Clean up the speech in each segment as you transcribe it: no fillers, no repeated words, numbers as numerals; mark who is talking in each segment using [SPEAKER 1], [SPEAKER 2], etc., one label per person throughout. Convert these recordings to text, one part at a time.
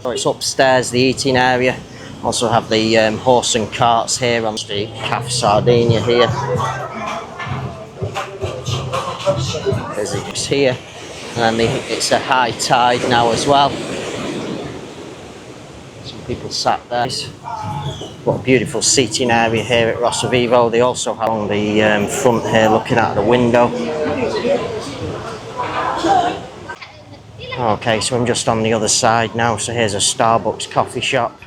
[SPEAKER 1] So it's upstairs, the eating area. Also have the horse and carts here on the street. Cafe Sardinia here. There's here. And then it's a high tide now as well. Some people sat there. What a beautiful seating area here at Vivo. They also have on the front here looking out the window. Okay, so I'm just on the other side now. So here's a Starbucks coffee shop.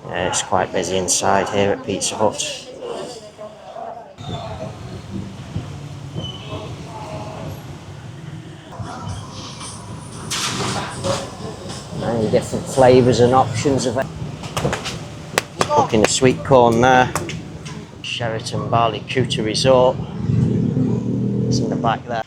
[SPEAKER 1] Yeah, it's quite busy inside here at Pizza Hut. Many different flavours and options of it. Cooking the sweet corn there. Sheraton Bali Kuta Resort. It's in the back there.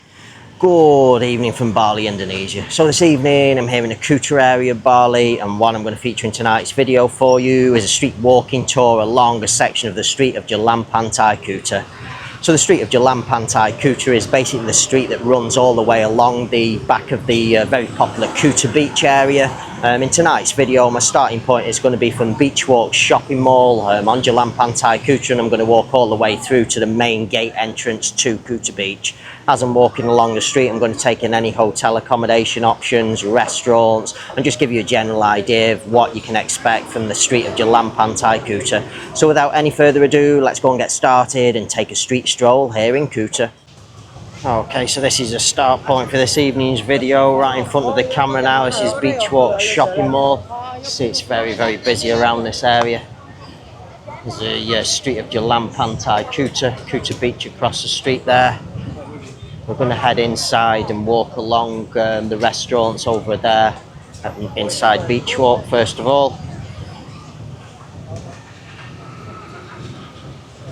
[SPEAKER 1] Good evening from Bali, Indonesia. So this evening I'm here in the Kuta area of Bali, and what I'm going to feature in tonight's video for you is a street walking tour along a section of the street of Jalan Pantai Kuta. So the street of Jalan Pantai Kuta is basically the street that runs all the way along the back of the very popular Kuta beach area. In tonight's video, my starting point is going to be from Beachwalk shopping mall on Jalan Pantai Kuta, and I'm going to walk all the way through to the main gate entrance to Kuta Beach. As I'm walking along the street, I'm going to take in any hotel accommodation options, restaurants, and just give you a general idea of what you can expect from the street of Jalan Pantai Kuta. So without any further ado, let's go and get started and take a street stroll here in Kuta. Okay, so this is a start point for this evening's video. Right in front of the camera now, this is Beachwalk shopping mall. See, it's very, very busy around this area. There's a street of Jalan Pantai Kuta Beach across the street there. We're going to head inside and walk along the restaurants over there inside Beachwalk first of all.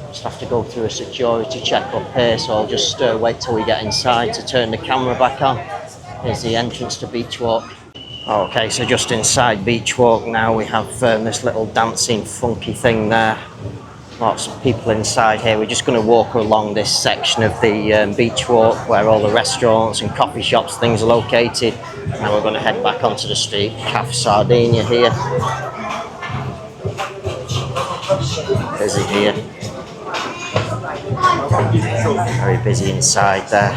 [SPEAKER 1] Just have to go through a security check up here, so I'll just wait till we get inside to turn the camera back on. Here's the entrance to Beachwalk. Okay, so just inside Beachwalk now we have this little dancing funky thing there. Lots of people inside here. We're just going to walk along this section of the beach walk where all the restaurants and coffee shops things are located. Now we're going to head back onto the street. Cafe Sardinia here. Busy here. Very busy inside there.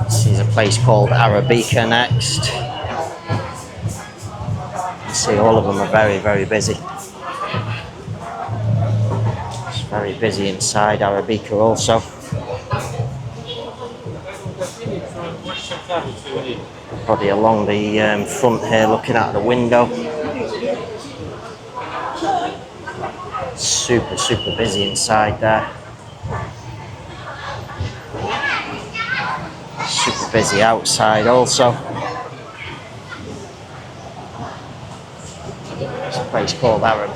[SPEAKER 1] This is a place called Araba next. See, all of them are very, very busy. It's very busy inside Araba also. Body along the front here looking out the window. Super, super busy inside there. Super busy outside also. It's a place called Araba.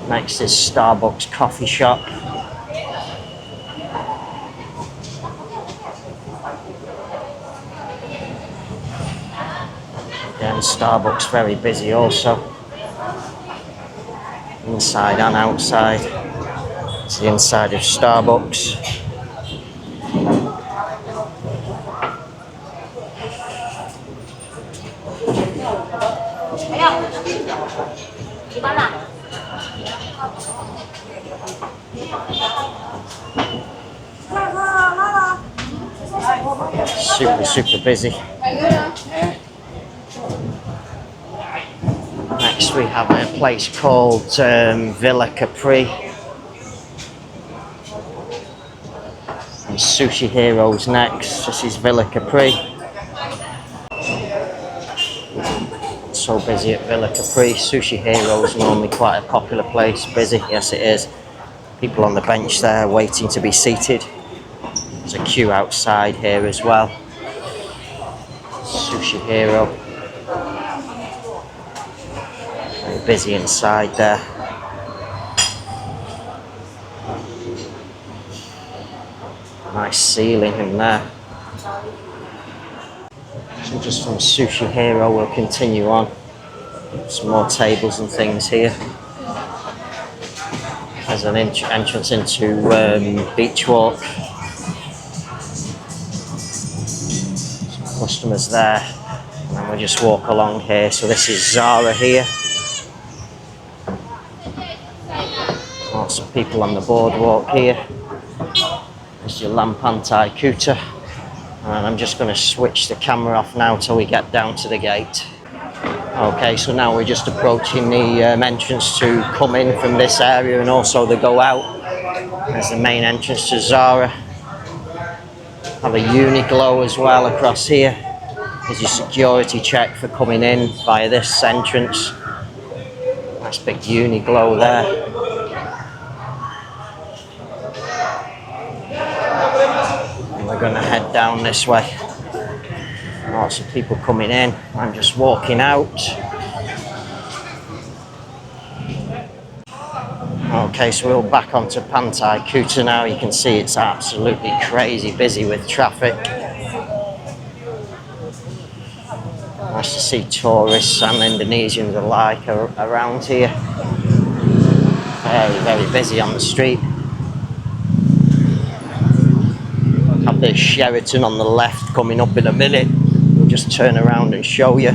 [SPEAKER 1] Next is Starbucks coffee shop. Again, Starbucks very busy also. Inside and outside. It's the inside of Starbucks. Super, super busy. Next we have a place called Villa Capri. And Sushi Heroes next. This is Villa Capri. So busy at Villa Capri. Sushi Heroes normally quite a popular place. Busy, yes it is. People on the bench there waiting to be seated. There's a queue outside here as well. Sushi Hero. Very busy inside there. Nice ceiling in there. So just from Sushi Hero we'll continue on. Some more tables and things here. There's an entrance into Beachwalk. customers there. And then we'll just walk along here. So this is Zara here. Lots of people on the boardwalk here. There's Jalan Pantai Kuta. And I'm just going to switch the camera off now till we get down to the gate. Okay, so now we're just approaching the entrance to come in from this area and also the go out. There's the main entrance to Zara. Have a Uniqlo as well across here. There's your security check for coming in via this entrance. Nice big Uniqlo there. And we're going to head down this way. Lots of people coming in. I'm just walking out. Okay, so we're back onto Pantai Kuta now. You can see it's absolutely crazy busy with traffic. Nice to see tourists and Indonesians alike around here. Very, very busy on the street. Have the Sheraton on the left coming up in a minute. We'll just turn around and show you.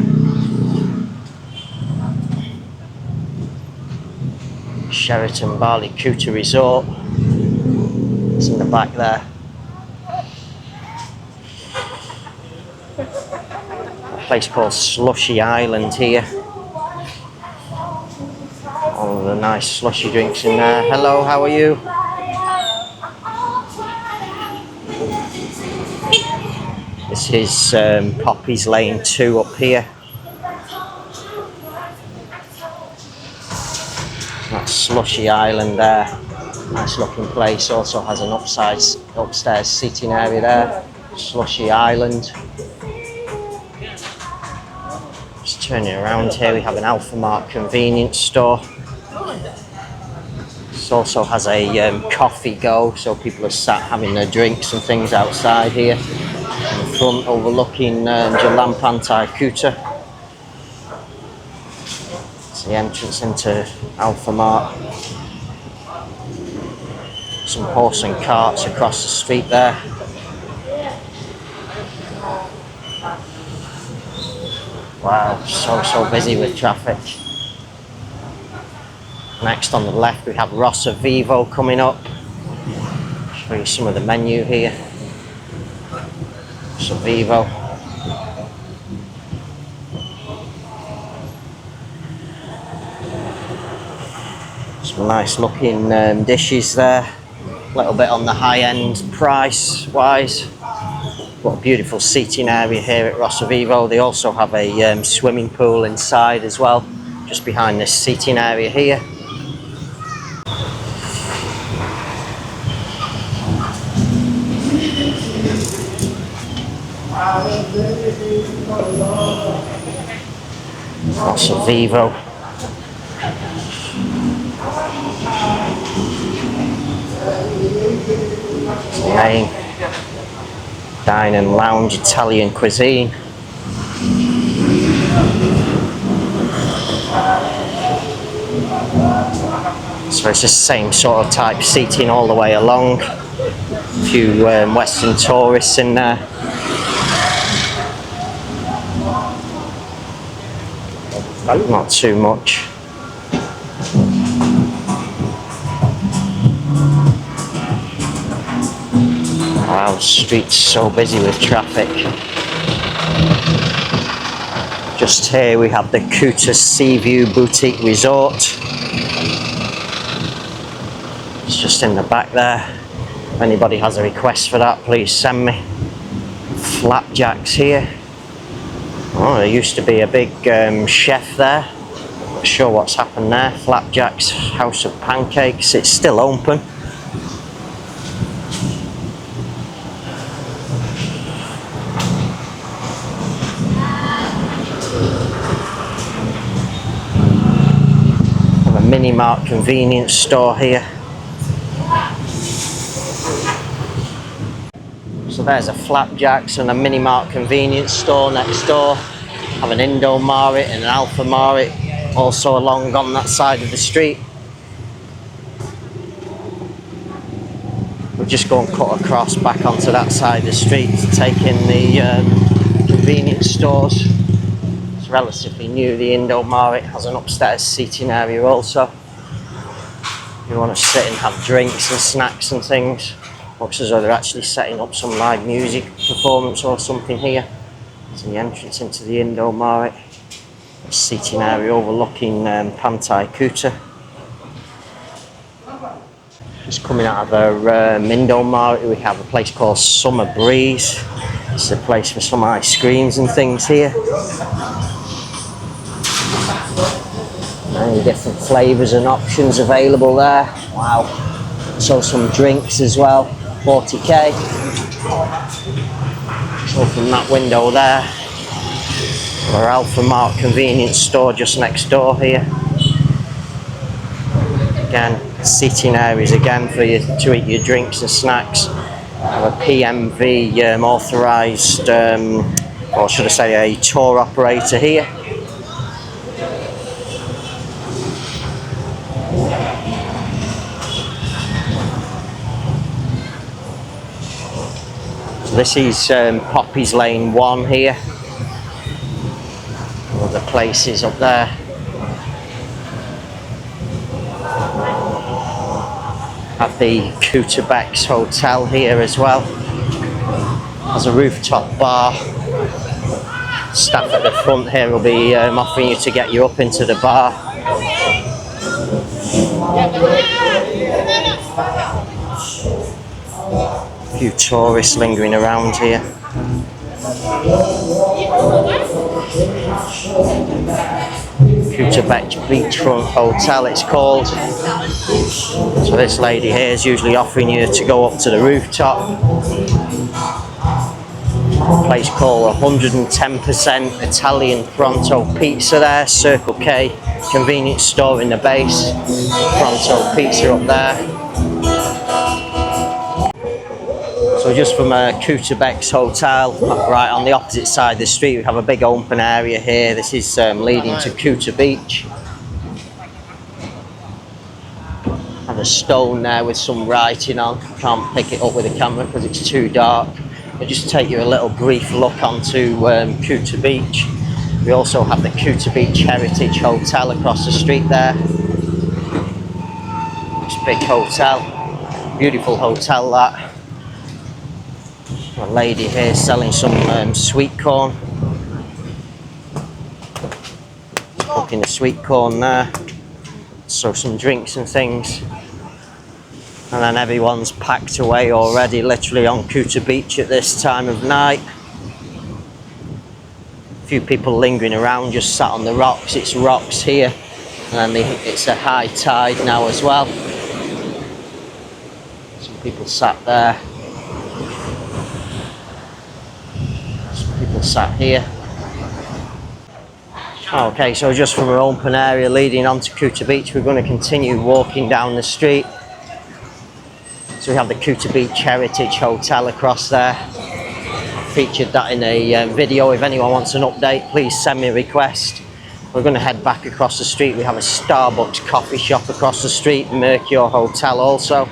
[SPEAKER 1] Sheraton Bali Kuta Resort. It's in the back there. A place called Slushy Island here. All of the nice slushy drinks in there. Hello, how are you? This is Poppy's Lane 2 up here. That's Slushy Island there. Nice looking place. Also has an upstairs seating area there. Slushy Island. Just turning around here, we have an Alphamart convenience store. This also has a coffee go, so people are sat having their drinks and things outside here. In the front overlooking Jalan Pantai Kuta. It's the entrance into Alphamart. Some horse and carts across the street there. Wow, so busy with traffic. Next on the left we have Vivo coming up. Show you some of the menu here. Vivo. Some nice looking dishes there. A little bit on the high end price wise. What a beautiful seating area here at Vivo. They also have a swimming pool inside as well, just behind this seating area here. Vivo. Main dine and lounge Italian cuisine. So it's the same sort of type seating all the way along. A few Western tourists in there. Not too much. Wow, the street's so busy with traffic. Just here we have the Kuta Seaview Boutique Resort. It's just in the back there. If anybody has a request for that, please send me. Flapjacks here. Oh, there used to be a big chef there. Not sure what's happened there. Flapjack's House of Pancakes. It's still open. Have a Mini Mart convenience store here. So there's a Flapjacks and a Mini Mart convenience store next door. Have an Indo Mar and an Alphamart also along on that side of the street. We'll just go and cut across back onto that side of the street to take in the convenience stores. It's relatively new, the Indo Mar. It has an upstairs seating area also. If you want to sit and have drinks and snacks and things. Looks as though they're actually setting up some live music performance or something here. It's the entrance into the Indo Mar. Seating area overlooking Pantai Kuta. Just coming out of our Indo Mar, we have a place called Summer Breeze. It's a place for some ice creams and things here. Many different flavours and options available there. Wow. So some drinks as well, 40k. So from that window there, our Alpha Mart convenience store just next door here. Again, seating areas again for you to eat your drinks and snacks. Have a PMV authorised, or should I say a tour operator here. So this is Poppy's Lane 1 here. Other places up there. Have the Kuta Bali Hotel here as well. Has a rooftop bar. Staff at the front here will be offering you to get you up into the bar. A few tourists lingering around here. Kuta Bali Beachfront Hotel it's called. So this lady here is usually offering you to go up to the rooftop. A place called 110% Italian Pronto Pizza there, Circle K convenience store in the base. Pronto Pizza up there. So just from Kuta Bali Hotel, right on the opposite side of the street, we have a big open area here. This is leading to Kuta Beach. Have a stone there with some writing on. Can't pick it up with the camera because it's too dark. I'll just take you a little brief look onto Kuta Beach. We also have the Kuta Beach Heritage Hotel across the street there. It's a big hotel, beautiful hotel that. A lady here selling some sweet corn. Cooking the sweet corn there. So some drinks and things. And then everyone's packed away already, literally on Kuta Beach at this time of night. A few people lingering around, just sat on the rocks. It's rocks here. And it's a high tide now as well. Some people sat there. People sat here. Okay, so just from our open area leading onto Kuta Beach, we're going to continue walking down the street. So we have the Kuta Beach Heritage Hotel across there. Featured that in a video. If anyone wants an update, please send me a request. We're going to head back across the street. We have a Starbucks coffee shop across the street, Mercure Hotel also.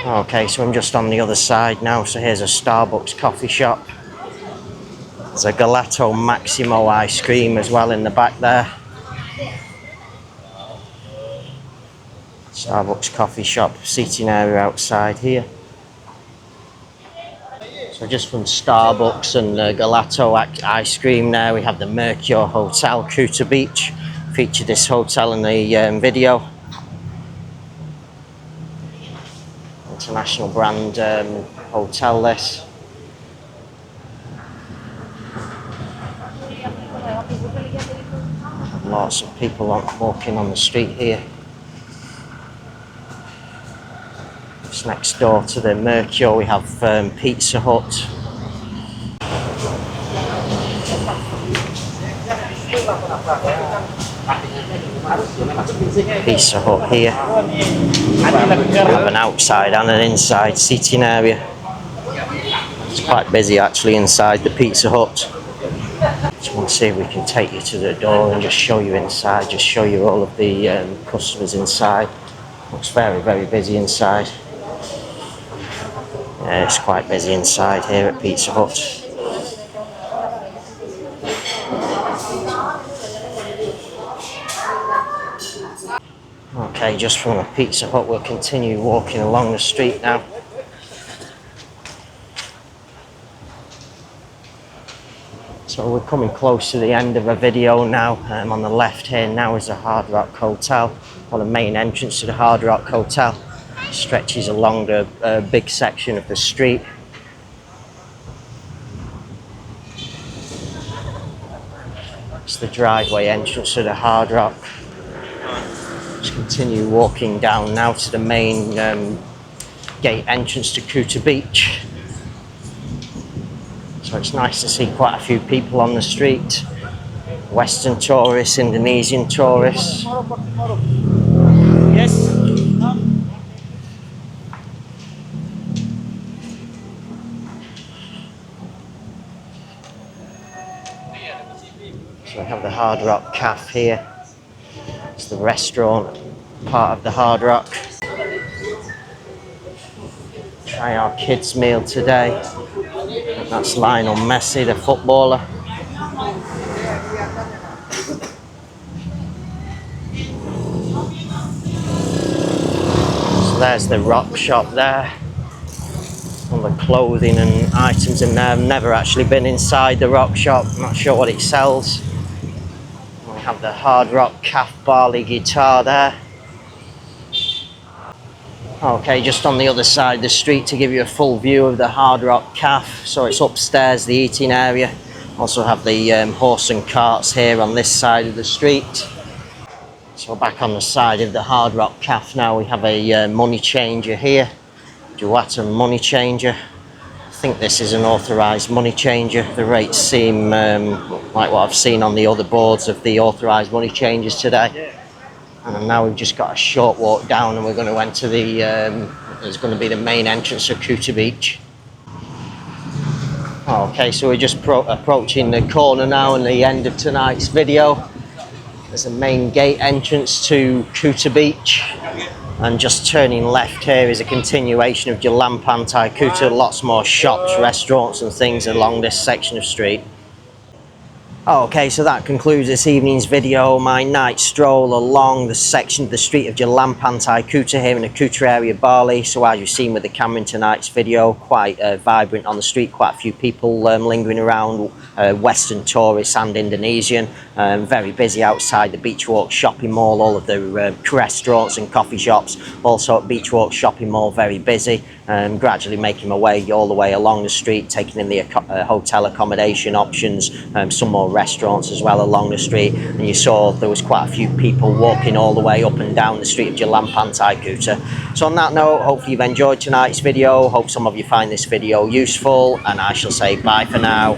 [SPEAKER 1] Okay, so I'm just on the other side now. So here's a Starbucks coffee shop. There's a Gelato Maximo ice cream as well in the back there. Starbucks coffee shop, seating area outside here. So just from Starbucks and Gelato ice cream now, we have the Mercure Hotel, Kuta Beach. Featured this hotel in the video. International brand hotel this. Lots of people walking on the street here. Just next door to the Mercure we have Pizza Hut. Pizza Hut here. We have an outside and an inside seating area. It's quite busy actually inside the Pizza Hut. Just want to see if we can take you to the door and just show you inside, just show you all of the customers inside. Looks very, very busy inside. Yeah, it's quite busy inside here at Pizza Hut. Okay, just from the Pizza Hut, we'll continue walking along the street now. So we're coming close to the end of a video now. On the left here now is the Hard Rock Hotel, or the main entrance to the Hard Rock Hotel. Stretches along a big section of the street. It's the driveway entrance to the Hard Rock. Just continue walking down now to the main gate entrance to Kuta Beach. So it's nice to see quite a few people on the street. Western tourists, Indonesian tourists. Yes. So we have the Hard Rock Cafe here. It's the restaurant part of the Hard Rock. Try our kids' meal today. That's Lionel Messi, the footballer. So there's the rock shop there. All the clothing and items in there. I've never actually been inside the rock shop. I'm not sure what it sells. We have the Hard Rock Cafe Bali guitar there. Okay, just on the other side of the street to give you a full view of the Hard Rock Cafe. So it's upstairs, the eating area. Also have the horse and carts here on this side of the street. So back on the side of the Hard Rock Cafe now, we have a money changer here. Duatta money changer. I think this is an authorised money changer. The rates seem like what I've seen on the other boards of the authorised money changers today. And now we've just got a short walk down and we're going to enter the, there's going to be the main entrance of Kuta Beach. Okay, so we're just approaching the corner now and the end of tonight's video. There's a main gate entrance to Kuta Beach. And just turning left here is a continuation of Jalan Pantai Kuta. Lots more shops, restaurants and things along this section of street. Okay, so that concludes this evening's video, my night stroll along the section of the street of Jalan Pantai Kuta here in the Kuta area of Bali. So as you've seen with the camera in tonight's video, quite vibrant on the street, quite a few people lingering around, Western tourists and Indonesian. Very busy outside the Beachwalk shopping mall, all of the restaurants and coffee shops. Also at Beachwalk shopping mall, very busy. Gradually making my way all the way along the street, taking in the hotel accommodation options, some more restaurants as well along the street, and you saw there was quite a few people walking all the way up and down the street of Jalan Pantai Kuta. So on that note, hopefully you've enjoyed tonight's video, hope some of you find this video useful, and I shall say bye for now.